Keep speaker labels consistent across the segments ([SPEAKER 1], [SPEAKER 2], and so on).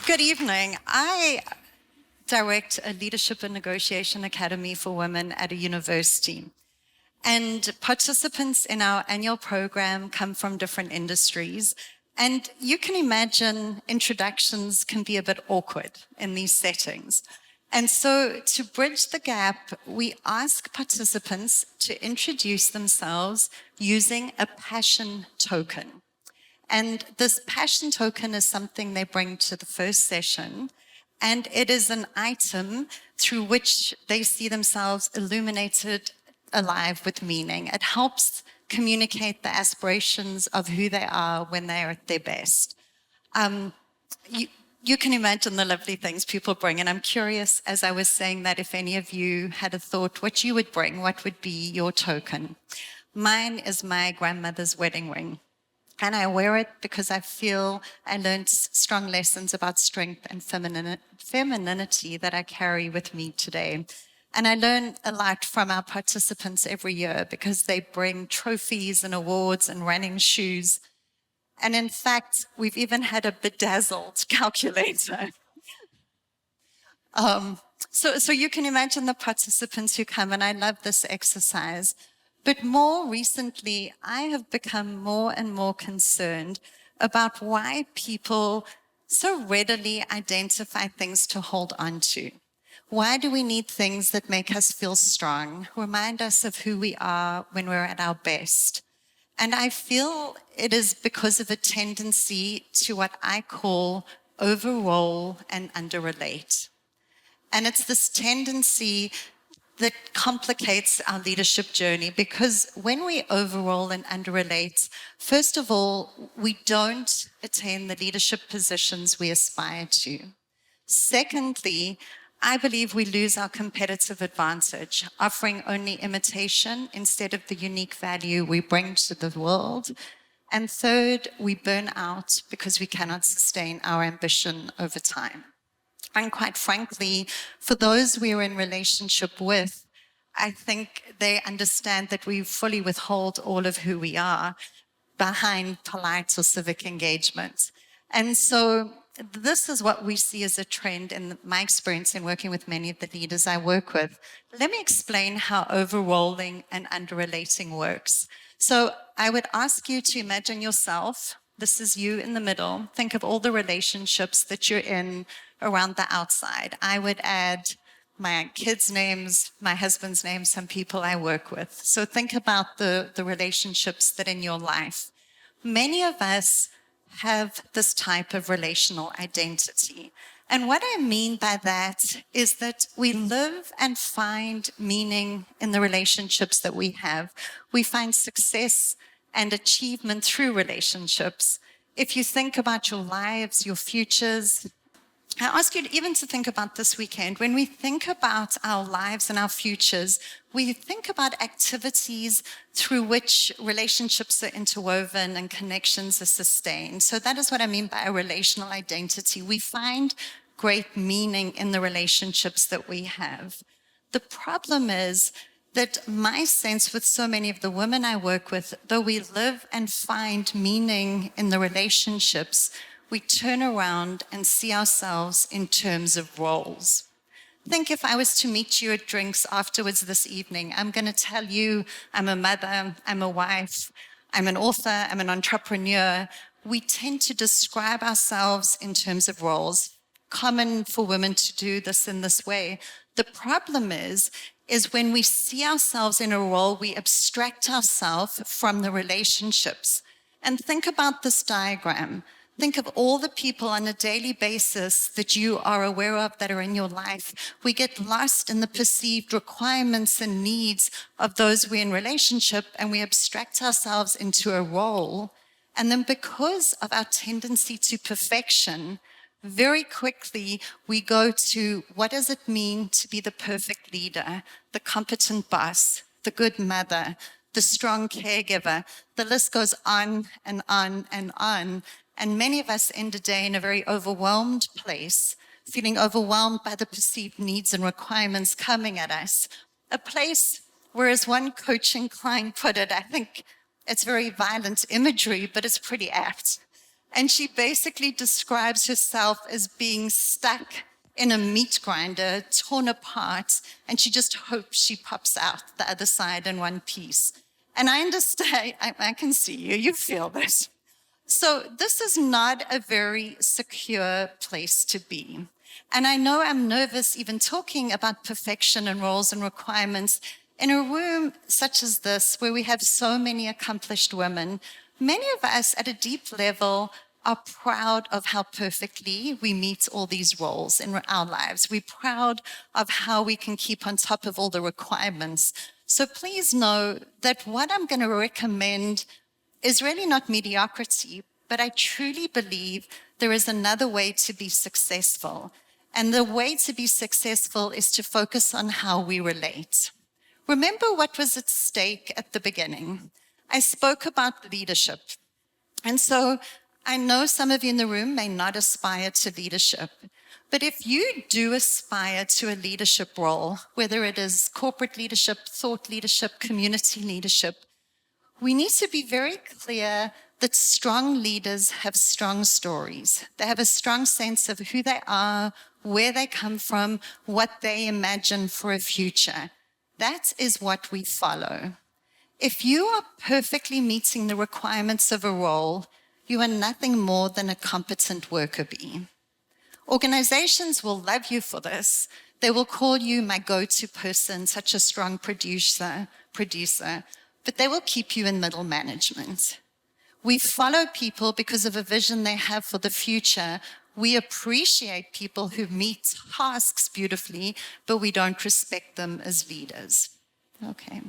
[SPEAKER 1] Good evening. I direct a leadership and negotiation academy for women at a university. And participants in our annual program come from different industries. And you can imagine introductions can be a bit awkward in these settings. And so to bridge the gap, we ask participants to introduce themselves using a passion token. And this passion token is something they bring to the first session. And it is an item through which they see themselves illuminated, alive with meaning. It helps communicate the aspirations of who they are when they are at their best. You can imagine the lovely things people bring. And I'm curious, as I was saying that, if any of you had a thought what you would bring, what would be your token? Mine is my grandmother's wedding ring. And I wear it because I feel I learned strong lessons about strength and femininity that I carry with me today. And I learn a lot from our participants every year because they bring trophies and awards and running shoes. And in fact, we've even had a bedazzled calculator. So you can imagine the participants who come, and I love this exercise. But more recently, I have become more and more concerned about why people so readily identify things to hold on to. Why do we need things that make us feel strong, remind us of who we are when we're at our best? And I feel it is because of a tendency to what I call overroll and underrelate. And it's this tendency that complicates our leadership journey, because when we overroll and underrelate, first of all, we don't attain the leadership positions we aspire to. Secondly, I believe we lose our competitive advantage, offering only imitation instead of the unique value we bring to the world. And third, we burn out because we cannot sustain our ambition over time. And quite frankly, for those we're in relationship with, I think they understand that we fully withhold all of who we are behind polite or civic engagement. And so this is what we see as a trend in my experience in working with many of the leaders I work with. Let me explain how overrolling and underrelating works. So I would ask you to imagine yourself. This is you in the middle. Think of all the relationships that you're in around the outside. I would add my kids' names, my husband's name, some people I work with. So think about the relationships that are in your life. Many of us have this type of relational identity. And what I mean by that is that we live and find meaning in the relationships that we have. We find success and achievement through relationships. If you think about your lives, your futures, I ask you even to think about this weekend. When we think about our lives and our futures, we think about activities through which relationships are interwoven and connections are sustained. So that is what I mean by a relational identity. We find great meaning in the relationships that we have. The problem is that my sense with so many of the women I work with, though we live and find meaning in the relationships, we turn around and see ourselves in terms of roles. Think if I was to meet you at drinks afterwards this evening, I'm going to tell you I'm a mother, I'm a wife, I'm an author, I'm an entrepreneur. We tend to describe ourselves in terms of roles. Common for women to do this in this way. The problem is when we see ourselves in a role, we abstract ourselves from the relationships. And think about this diagram. Think of all the people on a daily basis that you are aware of that are in your life. We get lost in the perceived requirements and needs of those we're in relationship, and we abstract ourselves into a role. And then because of our tendency to perfection, very quickly we go to what does it mean to be the perfect leader, the competent boss, the good mother, the strong caregiver. The list goes on and on and on. And many of us end a day in a very overwhelmed place, feeling overwhelmed by the perceived needs and requirements coming at us. A place where, as one coaching client put it, I think it's very violent imagery, but it's pretty apt. And she basically describes herself as being stuck in a meat grinder, torn apart, and she just hopes she pops out the other side in one piece. And I understand, I can see you, you feel this. So this is not a very secure place to be. And I know I'm nervous even talking about perfection and roles and requirements in a room such as this, where we have so many accomplished women. Many of us at a deep level are proud of how perfectly we meet all these roles in our lives. We're proud of how we can keep on top of all the requirements. So please know that what I'm going to recommend is really not mediocrity, but I truly believe there is another way to be successful. And the way to be successful is to focus on how we relate. Remember what was at stake at the beginning. I spoke about leadership. And so I know some of you in the room may not aspire to leadership, but if you do aspire to a leadership role, whether it is corporate leadership, thought leadership, community leadership, we need to be very clear that strong leaders have strong stories. They have a strong sense of who they are, where they come from, what they imagine for a future. That is what we follow. If you are perfectly meeting the requirements of a role, you are nothing more than a competent worker bee. Organizations will love you for this. They will call you my go-to person, such a strong producer, but they will keep you in middle management. We follow people because of a vision they have for the future. We appreciate people who meet tasks beautifully, but we don't respect them as leaders. Okay.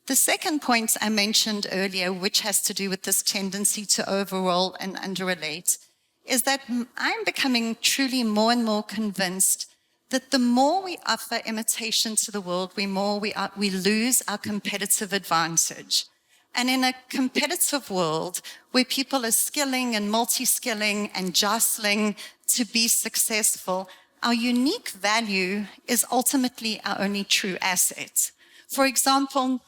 [SPEAKER 1] The second point I mentioned earlier, which has to do with this tendency to overrole and underrelate, is that I'm becoming truly more and more convinced that the more we offer imitation to the world, we lose our competitive advantage. And in a competitive world where people are skilling and multi-skilling and jostling to be successful, our unique value is ultimately our only true asset. For example,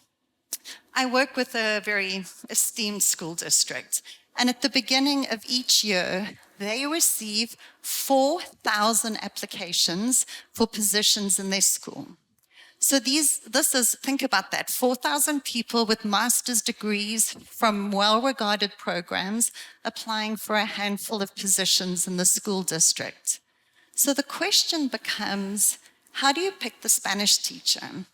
[SPEAKER 1] I work with a very esteemed school district, and at the beginning of each year, they receive 4,000 applications for positions in their school. So think about that, 4,000 people with master's degrees from well-regarded programs applying for a handful of positions in the school district. So the question becomes, how do you pick the Spanish teacher?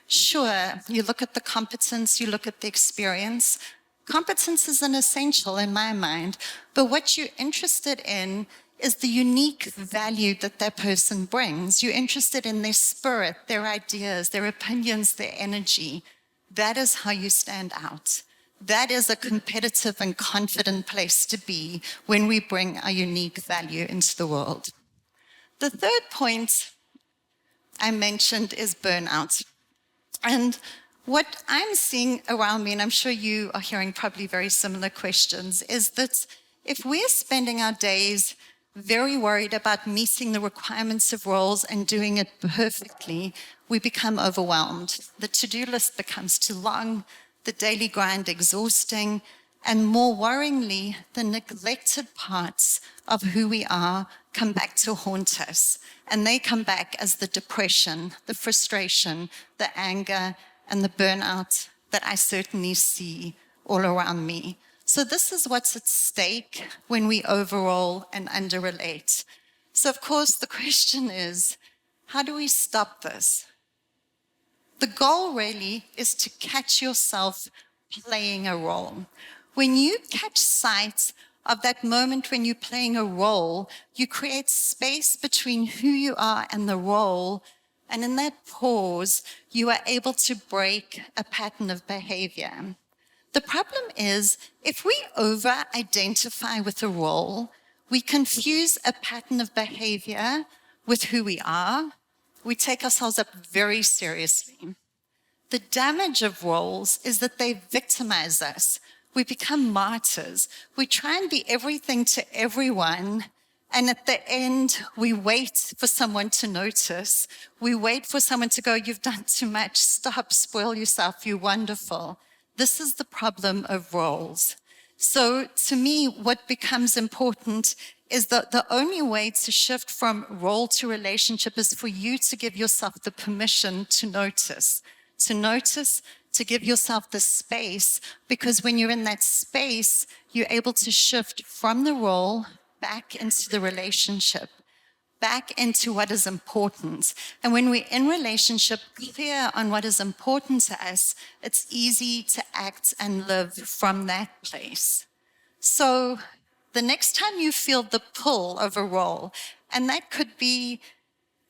[SPEAKER 1] Sure, you look at the competence, you look at the experience. Competence is an essential in my mind, but what you're interested in is the unique value that that person brings. You're interested in their spirit, their ideas, their opinions, their energy. That is how you stand out. That is a competitive and confident place to be when we bring our unique value into the world. The third point I mentioned is burnout. And what I'm seeing around me, and I'm sure you are hearing probably very similar questions, is that if we're spending our days very worried about meeting the requirements of roles and doing it perfectly, we become overwhelmed. The to-do list becomes too long, the daily grind exhausting, and more worryingly, the neglected parts of who we are come back to haunt us. And they come back as the depression, the frustration, the anger, and the burnout that I certainly see all around me. So this is what's at stake when we overrole and underrelate. So of course, the question is, how do we stop this? The goal really is to catch yourself playing a role. When you catch sight of that moment when you're playing a role, you create space between who you are and the role. And in that pause, you are able to break a pattern of behavior. The problem is, if we over-identify with a role, we confuse a pattern of behavior with who we are. We take ourselves up very seriously. The damage of roles is that they victimize us. We become martyrs. We try and be everything to everyone, and at the end, we wait for someone to notice. We wait for someone to go, you've done too much, stop, spoil yourself, you're wonderful. This is the problem of roles. So to me, what becomes important is that the only way to shift from role to relationship is for you to give yourself the permission to notice, to give yourself the space, because when you're in that space, you're able to shift from the role back into the relationship, back into what is important. And when we're in relationship, clear on what is important to us, it's easy to act and live from that place. So the next time you feel the pull of a role, and that could be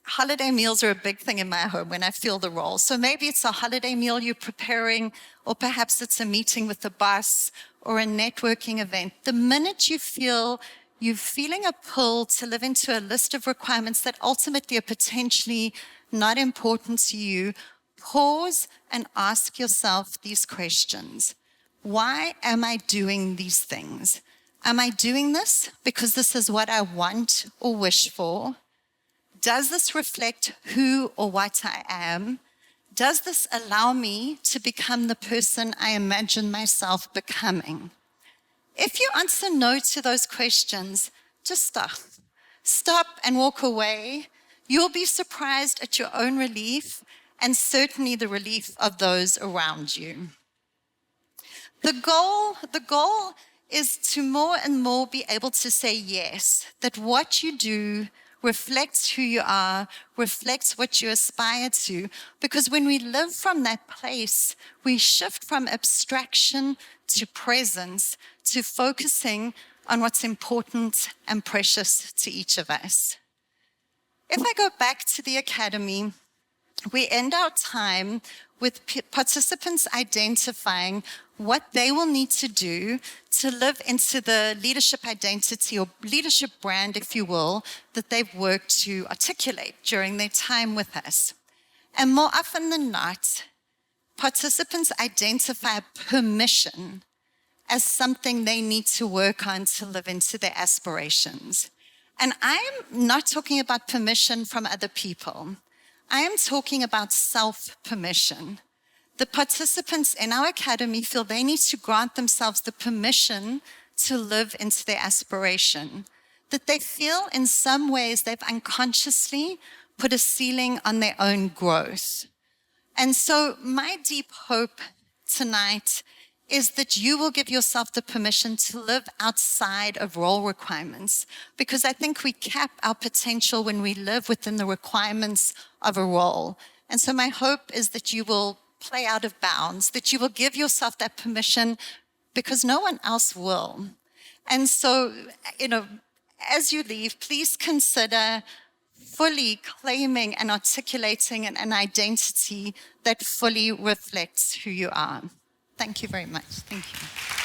[SPEAKER 1] holiday meals are a big thing in my home when I feel the role. So maybe it's a holiday meal you're preparing, or perhaps it's a meeting with the boss or a networking event. The minute you feel you're feeling a pull to live into a list of requirements that ultimately are potentially not important to you, pause and ask yourself these questions. Why am I doing these things? Am I doing this because this is what I want or wish for? Does this reflect who or what I am? Does this allow me to become the person I imagine myself becoming? If you answer no to those questions, just stop. Stop and walk away. You'll be surprised at your own relief and certainly the relief of those around you. The goal is to more and more be able to say yes, that what you do reflects who you are, reflects what you aspire to, because when we live from that place, we shift from abstraction to presence, to focusing on what's important and precious to each of us. If I go back to the academy, we end our time with participants identifying what they will need to do to live into the leadership identity or leadership brand, if you will, that they've worked to articulate during their time with us. And more often than not, participants identify permission as something they need to work on to live into their aspirations. And I'm not talking about permission from other people. I am talking about self-permission. The participants in our academy feel they need to grant themselves the permission to live into their aspiration, that they feel in some ways they've unconsciously put a ceiling on their own growth. And so my deep hope tonight is that you will give yourself the permission to live outside of role requirements, because I think we cap our potential when we live within the requirements of a role. And so my hope is that you will play out of bounds, that you will give yourself that permission because no one else will. And so, as you leave, please consider fully claiming and articulating an identity that fully reflects who you are. Thank you very much. Thank you.